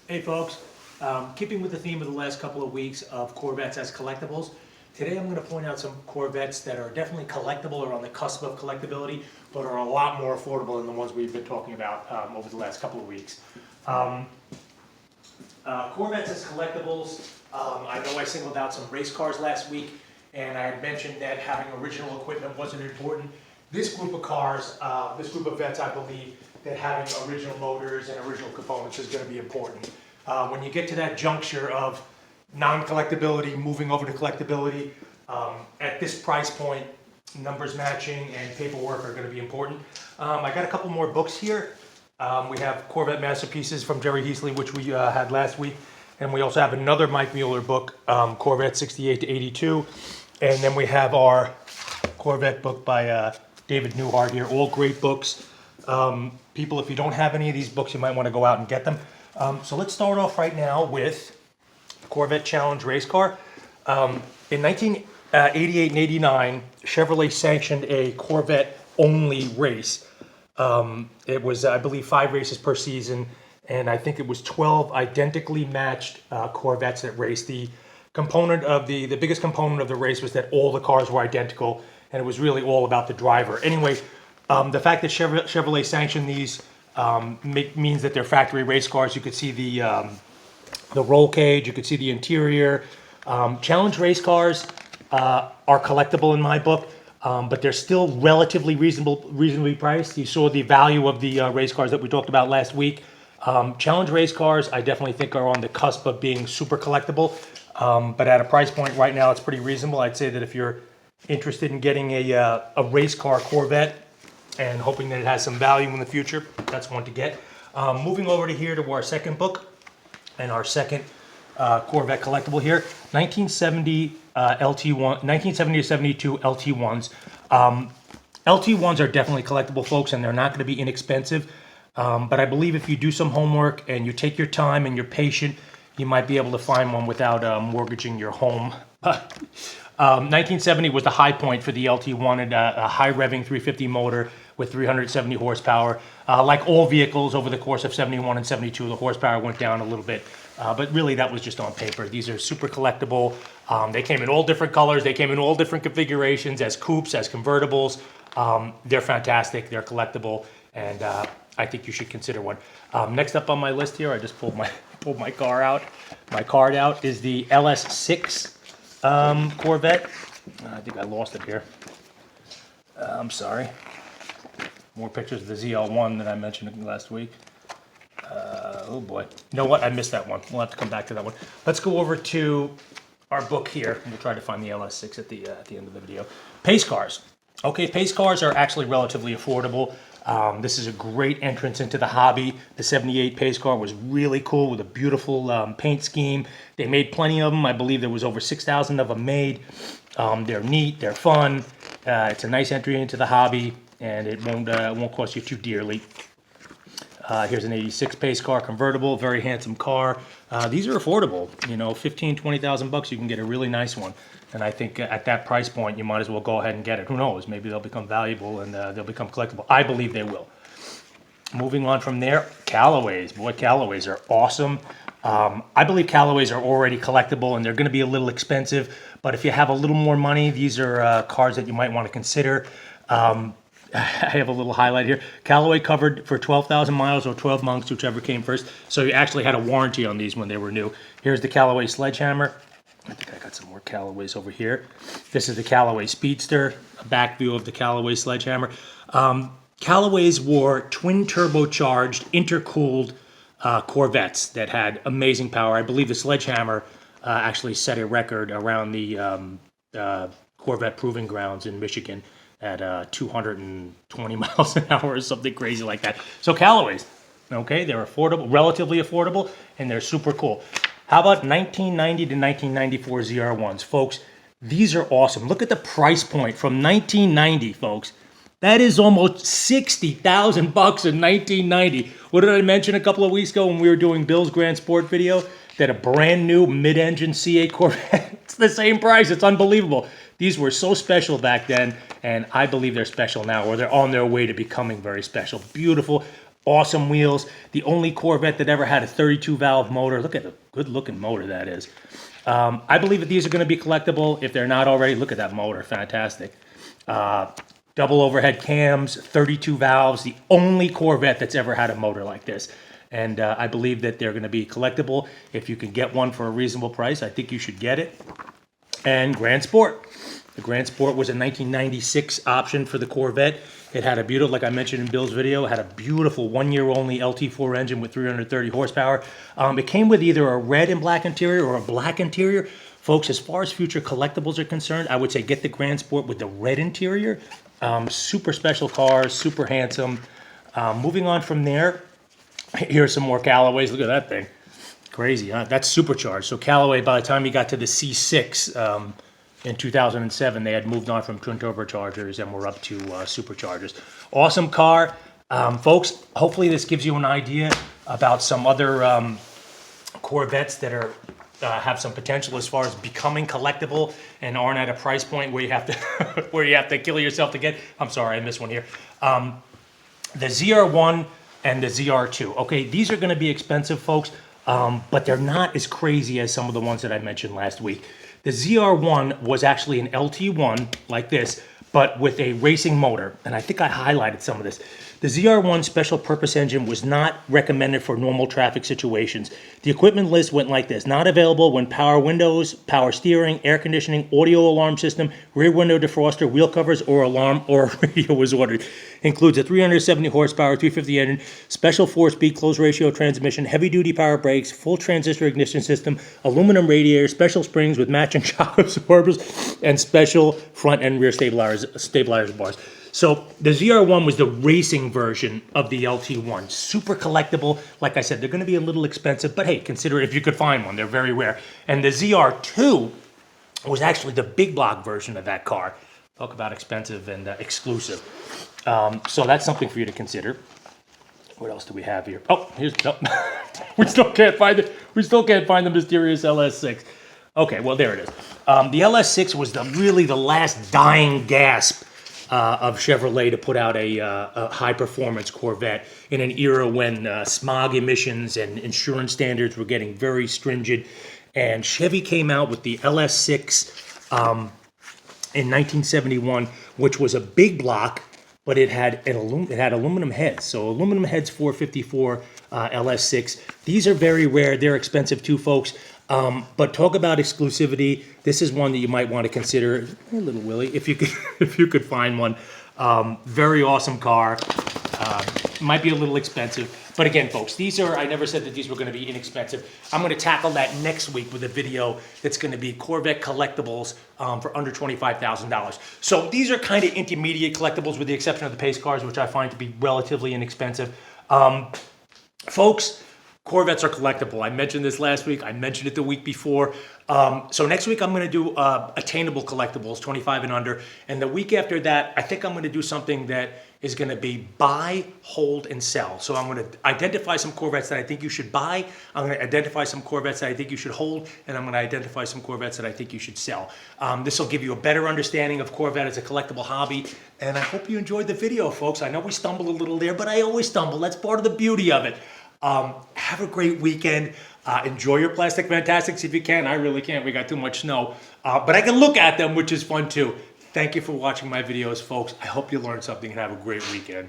Hey folks, keeping with the theme of the last couple of weeks of Corvettes as collectibles, today I'm going to point out some Corvettes that are definitely collectible or on the cusp of collectability, but are a lot more affordable than the ones we've been talking about over the last couple of weeks. Corvettes as collectibles, I know I singled out some race cars last week, and I had mentioned that having original equipment wasn't important. This group of cars, this group of vets, I believe that having original motors and original components is going to be important. When you get to that juncture of non-collectability moving over to collectability, at this price point, numbers matching and paperwork are going to be important. I got a couple more books here. We have Corvette Masterpieces from Jerry Heasley, which we had last week. And we also have another Mike Mueller book, Corvette 68 to 82. And then we have our Corvette book by David Newhart here. All great books. People, if you don't have any of these books, you might want to go out and get them. So let's start off right now with Corvette Challenge race car. In 1988 and 89, Chevrolet sanctioned a Corvette-only race. It was, I believe, 5 races per season, and I think it was 12 identically matched Corvettes that raced. The component of the biggest component of the race was that all the cars were identical, and it was really all about the driver. Anyway, the fact that Chevrolet sanctioned these means that they're factory race cars. You could see the roll cage, you could see the interior. Challenge race cars are collectible in my book, but they're still relatively reasonably priced. You saw the value of the race cars that we talked about last week. Challenge race cars, I definitely think are on the cusp of being super collectible, but at a price point right now, it's pretty reasonable. I'd say that if you're interested in getting a race car Corvette and hoping that it has some value in the future, that's one to get. Moving over to here to our second book and our second Corvette collectible here, 1970 LT1, 1970 to 72 LT1s. LT1s are definitely collectible, folks, and they're not going to be inexpensive. But I believe if you do some homework and you take your time and you're patient, you might be able to find one without mortgaging your home. 1970 was the high point for the LT1, and a high revving 350 motor with 370 horsepower. Like all vehicles over the course of 71 and 72, the horsepower went down a little bit. But really, that was just on paper. These are super collectible. They came in all different colors. They came in all different configurations, as coupes, as convertibles. They're fantastic. They're collectible, and I think you should consider one. Next up on my list here, I just pulled my car out. My card out is the LS6 Corvette. I think I lost it here. I'm sorry. More pictures of the ZL1 that I mentioned last week. Oh boy. You know what? I missed that one. We'll have to come back to that one. Let's go over to our book here. We'll try to find the LS6 at the end of the video. Pace cars. Okay, pace cars are actually relatively affordable. This is a great entrance into the hobby. The 78 pace car was really cool with a beautiful paint scheme. They made plenty of them. I believe there was over 6,000 of them made. They're neat. They're fun. It's a nice entry into the hobby, and it won't cost you too dearly. Here's an 86 pace car convertible, very handsome car. These are affordable, you know, 15, 20,000 bucks. You can get a really nice one. And I think at that price point, you might as well go ahead and get it. Who knows? Maybe they'll become valuable and they'll become collectible. I believe they will. Moving on from there, Callaways. Boy, Callaways are awesome. I believe Callaways are already collectible and they're going to be a little expensive. But if you have a little more money, these are cars that you might want to consider. I have a little highlight here. Callaway covered for 12,000 miles or 12 months, whichever came first. So you actually had a warranty on these when they were new. Here's the Callaway Sledgehammer. I think I got some more Callaways over here. This is the Callaway Speedster, a back view of the Callaway Sledgehammer. Callaways were twin turbocharged, intercooled Corvettes that had amazing power. I believe the Sledgehammer actually set a record around the Corvette Proving Grounds in Michigan at 220 miles an hour or something crazy like that. So Callaways, okay, they're affordable, relatively affordable, and they're super cool. How about 1990 to 1994 ZR1s? Folks, these are awesome. Look at the price point from 1990, folks. That is almost 60,000 bucks in 1990. What did I mention a couple of weeks ago when we were doing Bill's Grand Sport video? That a brand new mid-engine C8 Corvette, it's the same price. It's unbelievable. These were so special back then, and I believe they're special now, or they're on their way to becoming very special. Beautiful. Awesome wheels. The only Corvette that ever had a 32 valve motor. Look at the good looking motor that is. I believe that these are going to be collectible. If they're not already, look at that motor. Fantastic. Double overhead cams, 32 valves. The only Corvette that's ever had a motor like this. And I believe that they're going to be collectible. If you can get one for a reasonable price, I think you should get it. And Grand Sport. The Grand Sport was a 1996 option for the Corvette. It had a beautiful, like I mentioned in Bill's video, it had a beautiful 1 year only LT4 engine with 330 horsepower. It came with either a red and black interior or a black interior. Folks, as far as future collectibles are concerned, I would say get the Grand Sport with the red interior. Super special cars, super handsome. Moving on from there, here's some more Callaways. Look at that thing. Crazy, huh? That's supercharged. So Callaway, by the time you got to the C6, in 2007, they had moved on from twin turbochargers and were up to superchargers. Awesome car. Folks, hopefully this gives you an idea about some other Corvettes that are have some potential as far as becoming collectible and aren't at a price point where you have to where you have to kill yourself to get. I'm sorry, I missed one here. The ZR1 and the ZR2. Okay, these are going to be expensive, folks, but they're not as crazy as some of the ones that I mentioned last week. The ZR1 was actually an LT1 like this, but with a racing motor. And I think I highlighted some of this. The ZR1 special purpose engine was not recommended for normal traffic situations. The equipment list went like this. Not available when power windows, power steering, air conditioning, audio alarm system, rear window defroster, wheel covers, or alarm or radio was ordered. Includes a 370 horsepower, 350 engine, special 4-speed closed ratio transmission, heavy-duty power brakes, full transistor ignition system, aluminum radiator, special springs with matching shock absorbers, and special front and rear stabilizer bars. So the ZR1 was the racing version of the LT1. Super collectible. Like I said, they're going to be a little expensive, but hey, consider it if you could find one. They're very rare. And the ZR2 was actually the big block version of that car. Talk about expensive and exclusive. So that's something for you to consider. What else do we have here? Oh, here's we still can't find it. We still can't find the mysterious LS6. Okay, well there it is. The LS6 was really the last dying gasp of Chevrolet to put out a high-performance Corvette in an era when smog emissions and insurance standards were getting very stringent. And Chevy came out with the LS6 in 1971, which was a big block, but it had aluminum heads. So aluminum heads 454 LS6. These are very rare. They're expensive too, folks. But talk about exclusivity. This is one that you might want to consider. Hey, little Willie, if you could, if you could find one. Very awesome car. Might be a little expensive, but again, folks, these are. I never said that these were going to be inexpensive. I'm going to tackle that next week with a video that's going to be Corvette collectibles for under $25,000. So these are kind of intermediate collectibles, with the exception of the pace cars, which I find to be relatively inexpensive. Folks, Corvettes are collectible. I mentioned this last week. I mentioned it the week before. So next week I'm going to do Attainable collectibles, 25 and under. And the week after that, I think I'm going to do something that is going to be buy, hold, and sell. So I'm going to identify some Corvettes that I think you should buy. I'm going to identify some Corvettes that I think you should hold. And I'm going to identify some Corvettes that I think you should sell. This will give you a better understanding of Corvette as a collectible hobby. And I hope you enjoyed the video, folks. I know we stumbled a little there, but I always stumble. That's part of the beauty of it. Have a great weekend. Enjoy your plastic fantastics if you can. I really can't. We got too much snow. But I can look at them, which is fun too. Thank you for watching my videos, folks. I hope you learned something and have a great weekend.